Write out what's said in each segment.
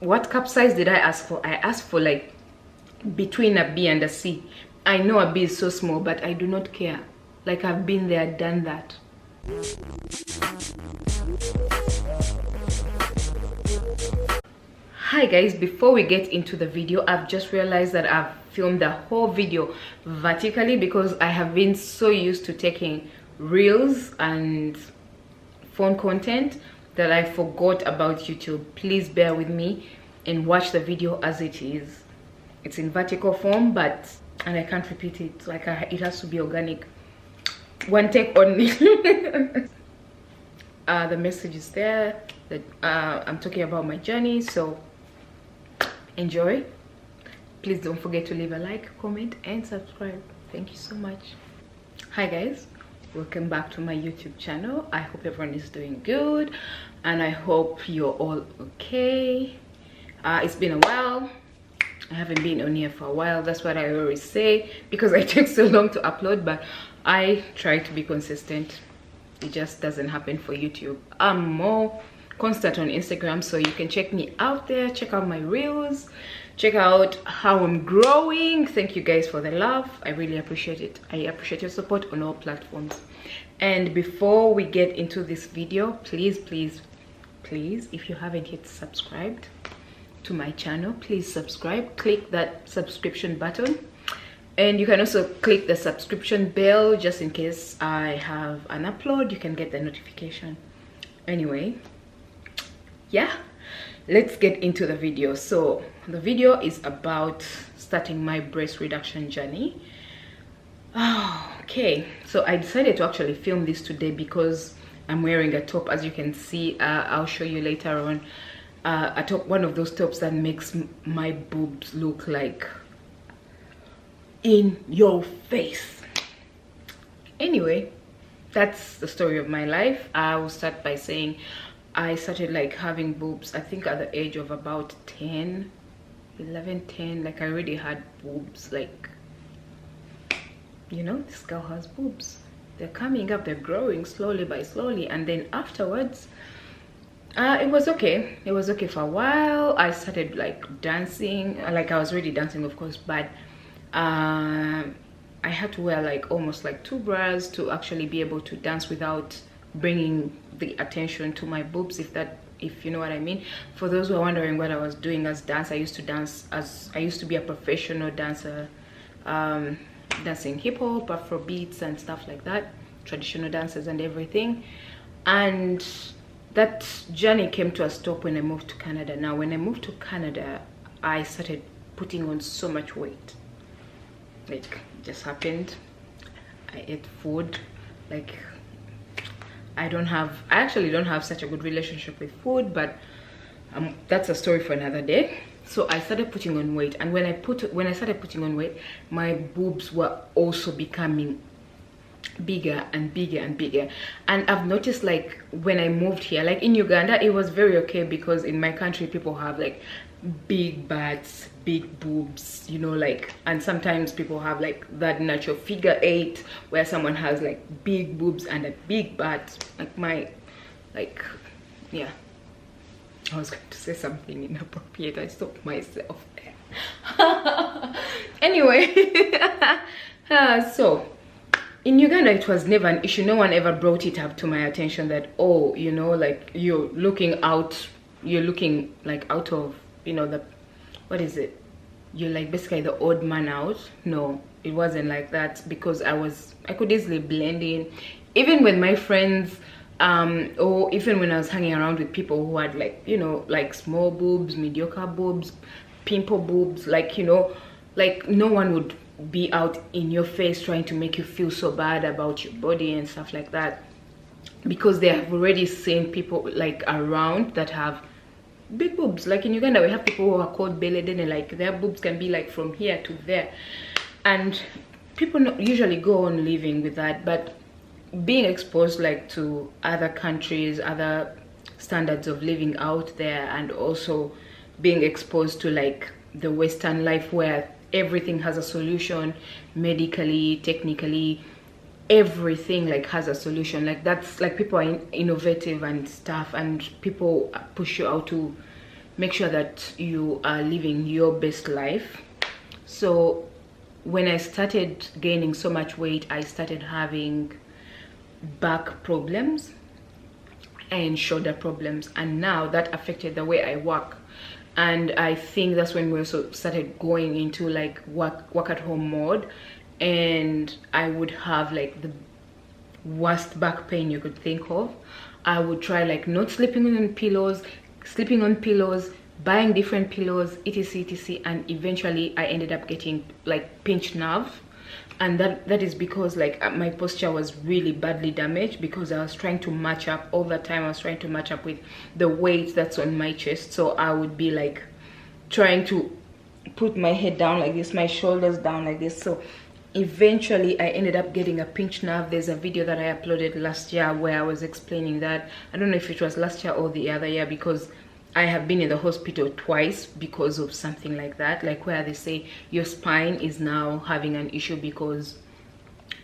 What cup size did I ask for? I asked for like between a B and a C. I know a B is so small, but I do not care. Like, I've been there, done that. Hi guys, before we get into the video, I've just realized that I've filmed the whole video vertically because I have been so used to taking reels and phone content that I forgot about YouTube. Please bear with me and watch the video as it is. It's in vertical form, and I can't repeat it. Like, it has to be organic. One take only. The message is there that I'm talking about my journey, so enjoy. Please don't forget to leave a like, comment and subscribe. Thank you so much. Hi guys, welcome back to my YouTube channel. I hope everyone is doing good and I hope you're all okay. It's been a while. I haven't been on here for a while. That's what I always say because I take so long to upload, but I try to be consistent. It just doesn't happen for YouTube. I'm more constant on Instagram, so you can check me out there. Check out my reels, check out how I'm growing. Thank you guys for the love. I really appreciate it. I appreciate your support on all platforms. And before we get into this video, please if you haven't yet subscribed to my channel, please subscribe. Click that subscription button, and you can also click the subscription bell just in case I have an upload. You can get the notification. Anyway, yeah, let's get into the video. So the video is about starting my breast reduction journey. Okay, so I decided to actually film this today because I'm wearing a top. As you can see, I'll show you later on, a top, one of those tops that makes my boobs look like in your face. Anyway, that's the story of my life. I will start by saying I started like having boobs, I think at the age of about 10, 11, 10. Like, I already had boobs. Like, you know, this girl has boobs. They're coming up, they're growing slowly by slowly, and then afterwards it was okay. It was okay for a while. I started like dancing. Like, I was already dancing, of course, but I had to wear like almost like 2 bras to actually be able to dance without bringing the attention to my boobs, if you know what I mean. For those who are wondering what I was doing as dance, I used to be a professional dancer, dancing hip hop, Afro beats and stuff like that, traditional dances and everything. And that journey came to a stop when I moved to Canada. Now, when I moved to Canada, I started putting on so much weight. Like, it just happened. I ate food. Like, I actually don't have such a good relationship with food, but that's a story for another day. So I started putting on weight, and when I started putting on weight, my boobs were also becoming bigger and bigger and bigger. And I've noticed, like, when I moved here, like in Uganda, it was very okay because in my country people have like big butts, big boobs, you know, like, and sometimes people have like that natural figure 8 where someone has like big boobs and a big butt. Like yeah, I was going to say something inappropriate. I stopped myself there. Anyway, so in Uganda it was never an issue. No one ever brought it up to my attention that, oh, you know, like, you're looking like out of, you know, the, what is it, you're like basically the odd man out. No, it wasn't like that because I could easily blend in, even with my friends, or even when I was hanging around with people who had, like, you know, like small boobs, mediocre boobs, pimple boobs. Like, you know, like, no one would be out in your face trying to make you feel so bad about your body and stuff like that, because they have already seen people like around that have big boobs. Like in Uganda, we have people who are called beledene, like their boobs can be like from here to there, and people usually go on living with that. But being exposed like to other countries, other standards of living out there, and also being exposed to like the Western life where everything has a solution, medically, technically, everything like has a solution. Like, that's like, people are innovative and stuff, and people push you out to make sure that you are living your best life. So when I started gaining so much weight, I started having back problems and shoulder problems, and now that affected the way I work. And I think that's when we also started going into like work at home mode, and I would have like the worst back pain you could think of. I would try like not sleeping on pillows, sleeping on pillows, buying different pillows, etc, etc, and eventually I ended up getting like pinched nerve. And that is because like my posture was really badly damaged, because I was trying to match up all the time. I was trying to match up with the weight that's on my chest. So I would be like trying to put my head down like this, my shoulders down like this. So eventually I ended up getting a pinched nerve. There's a video that I uploaded last year where I was explaining that. I don't know if it was last year or the other year, because I have been in the hospital twice because of something like that, like where they say your spine is now having an issue because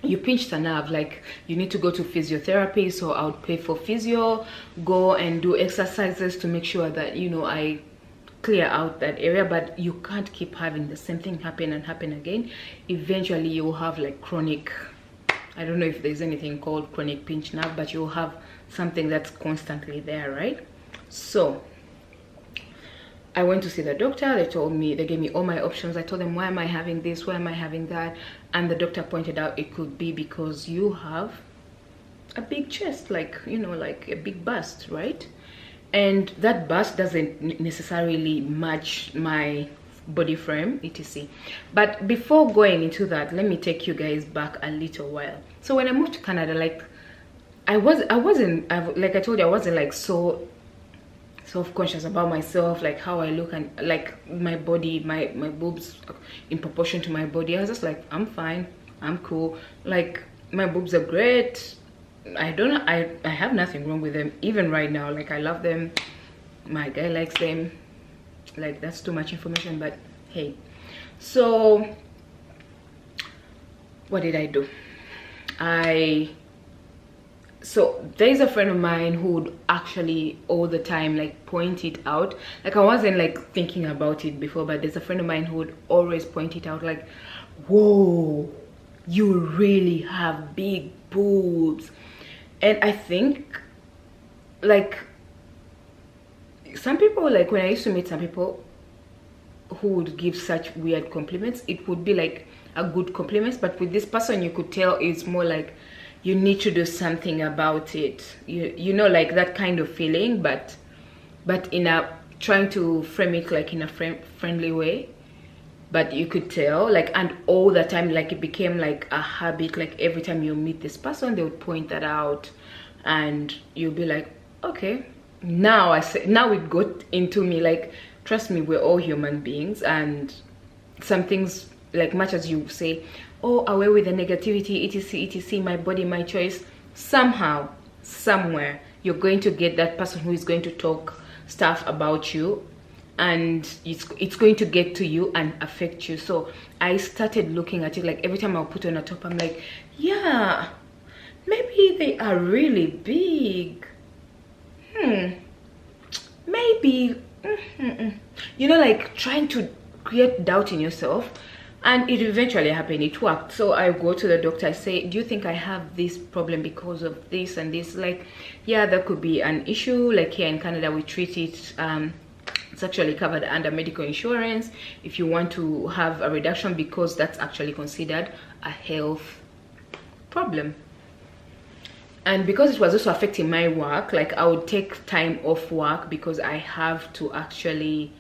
you pinched a nerve, like you need to go to physiotherapy. So I would pay for physio, go and do exercises to make sure that, you know, I clear out that area. But you can't keep having the same thing happen and happen again. Eventually you'll have like chronic, I don't know if there's anything called chronic pinched nerve, but you'll have something that's constantly there, right? So I went to see the doctor. They gave me all my options. I told them, why am I having this, why am I having that? And the doctor pointed out it could be because you have a big chest, like, you know, like a big bust, right? And that bust doesn't necessarily match my body frame, etc. But before going into that, let me take you guys back a little while. So when I moved to Canada, like I wasn't like I told you, I wasn't like so self-conscious about myself, like how I look and like my body, my boobs in proportion to my body. I was just like, I'm fine, I'm cool, like my boobs are great. I have nothing wrong with them. Even right now, like I love them, my guy likes them. Like that's too much information, but hey. So what did I do? So there's a friend of mine who would actually all the time like point it out. Like I wasn't like thinking about it before, but there's a friend of mine who would always point it out, like, whoa, you really have big boobs. And I think like some people, like when I used to meet some people who would give such weird compliments, it would be like a good compliment, but with this person you could tell it's more like you need to do something about it, you know, like that kind of feeling, but in a trying to frame it like in a friendly way. But you could tell, like, and all the time, like it became like a habit. Like every time you meet this person, they would point that out, and you'll be like, okay, now it got into me. Like, trust me, we're all human beings, and some things, like much as you say, oh, away with the negativity, etc, etc, my body, my choice, somehow, somewhere, you're going to get that person who is going to talk stuff about you, and it's going to get to you and affect you. So I started looking at it, like every time I'll put on a top, I'm like, yeah, maybe they are really big, maybe, you know, like trying to create doubt in yourself. And it eventually happened, it worked. So I go to the doctor, I say, do you think I have this problem because of this and this? Like, yeah, that could be an issue. Like here in Canada, we treat it, it's actually covered under medical insurance if you want to have a reduction, because that's actually considered a health problem. And because it was also affecting my work, like I would take time off work because I have to actually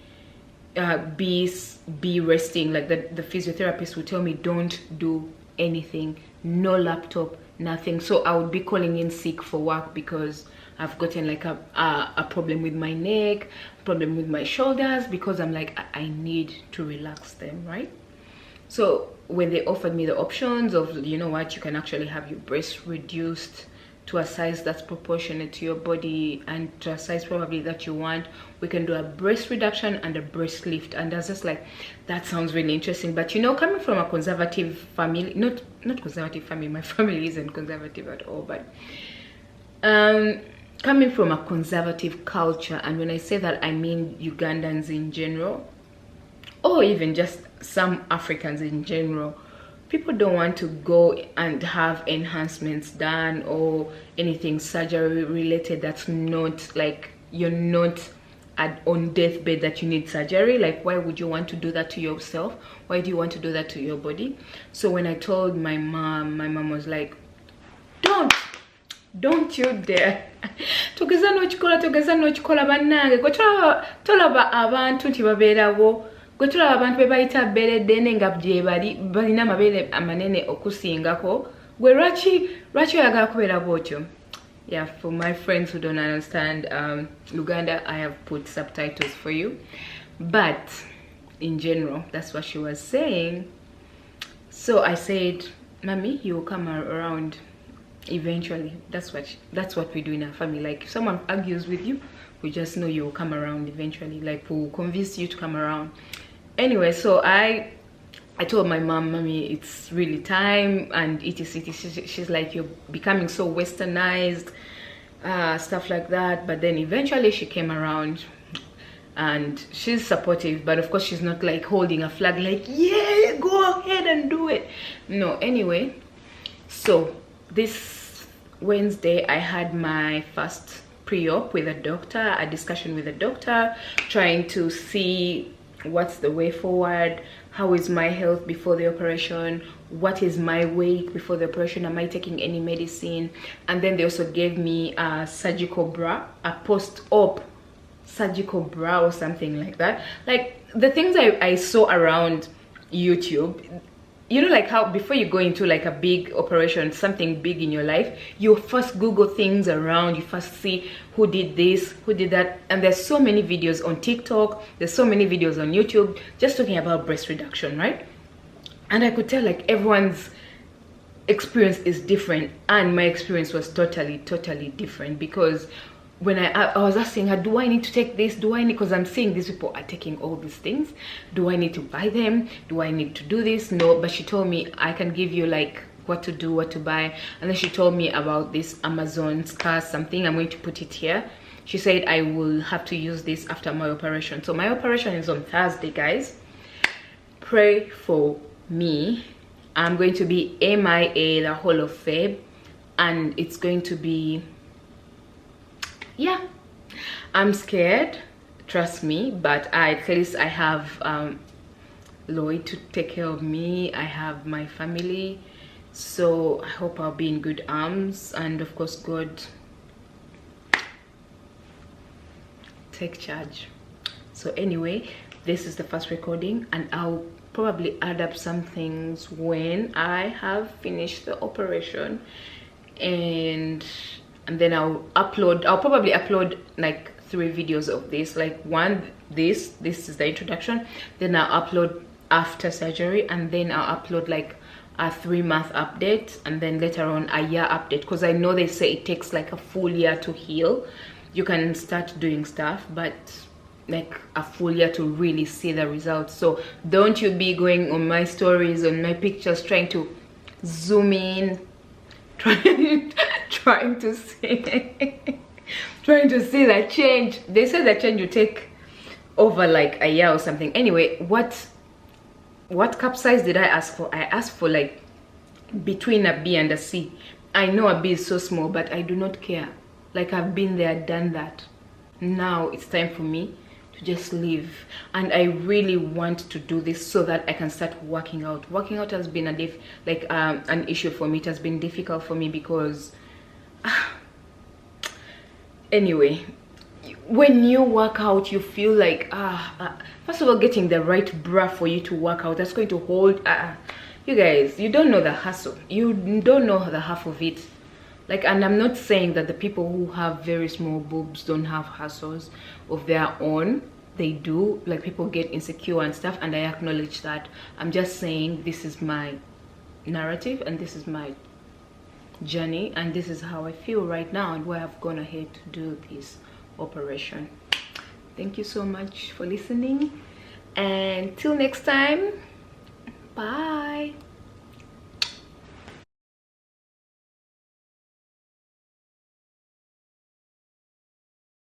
be resting. Like the physiotherapist would tell me, don't do anything, no laptop, nothing. So I would be calling in sick for work because I've gotten like a problem with my neck, problem with my shoulders, because I'm like, I need to relax them, right? So when they offered me the options of, you know what, you can actually have your breasts reduced to a size that's proportionate to your body and to a size probably that you want, we can do a breast reduction and a breast lift. And I was just like, that sounds really interesting. But you know, coming from a conservative family, not conservative family, my family isn't conservative at all, but coming from a conservative culture, and when I say that, I mean Ugandans in general, or even just some Africans in general, people don't want to go and have enhancements done or anything surgery related that's not like, you're not on deathbed that you need surgery. Like, why would you want to do that to yourself? Why do you want to do that to your body? So when I told my mom was like, don't you dare. Tugeza nochikola bannange gwe tolaba abantu nti babeerawo, gwe tulaba abantu be bayita beredde nga bye balina amabeere amanene okusingako, gwe lwaki oyagala kubeera bwotyo? Yeah, for my friends who don't understand Luganda, I have put subtitles for you, but in general, that's what she was saying. So I said, Mommy, you will come around eventually. That's what we do in our family. Like, if someone argues with you, we just know you will come around eventually. Like, we'll convince you to come around. Anyway, so I told my mom, Mommy, it's really time, and she's like, you're becoming so westernized, stuff like that. But then eventually she came around, and she's supportive, but of course she's not like holding a flag like, yeah, go ahead and do it. No. Anyway, so this Wednesday I had my first pre-op with a doctor, a discussion with a doctor, trying to see what's the way forward, how is my health before the operation, what is my weight before the operation, am I taking any medicine? And then they also gave me a surgical bra, a post-op surgical bra or something like that. Like the things I saw around YouTube, you know, like how before you go into like a big operation, something big in your life, you first Google things around, you first see who did this, who did that. And there's so many videos on TikTok, there's so many videos on YouTube just talking about breast reduction, right? And I could tell like everyone's experience is different, and my experience was totally different, because when I was asking her, do I need to take this, do I need, because I'm seeing these people are taking all these things, do I need to buy them, do I need to do this? No. But she told me I can give you like what to do, what to buy. And then she told me about this Amazon scarf something. I'm going to put it here. She said I will have to use this after my operation. So my operation is on Thursday, guys. Pray for me. I'm going to be MIA the whole of Feb, and it's going to be, yeah, I'm scared, trust me, but at least I have Lloyd to take care of me. I have my family, so I hope I'll be in good arms, and of course God take charge. So anyway, this is the first recording, and I'll probably add up some things when I have finished the operation, and then I'll probably upload like 3 videos of this, like one, this is the introduction, then I'll upload after surgery, and then I'll upload like a 3-month update, and then later on a year update, because I know they say it takes like a full year to heal. You can start doing stuff, but like a full year to really see the results. So don't you be going on my stories, on my pictures, trying to zoom in, trying to see that change. They say that change will take over like a year or something. Anyway, what cup size did I ask for? I asked for like between a B and a C. I know a B is so small, but I do not care. Like, I've been there, done that. Now it's time for me to just live, and I really want to do this so that I can start working out. Working out has been an issue for me. It has been difficult for me because anyway, when you work out, you feel like first of all, getting the right bra for you to work out, that's going to hold you guys, you don't know the hustle, you don't know the half of it. Like, and I'm not saying that the people who have very small boobs don't have hustles of their own. They do. Like, people get insecure and stuff, and I acknowledge that. I'm just saying this is my narrative, and this is my journey, and this is how I feel right now, and why I've gone ahead to do this operation. Thank you so much for listening, and till next time, bye.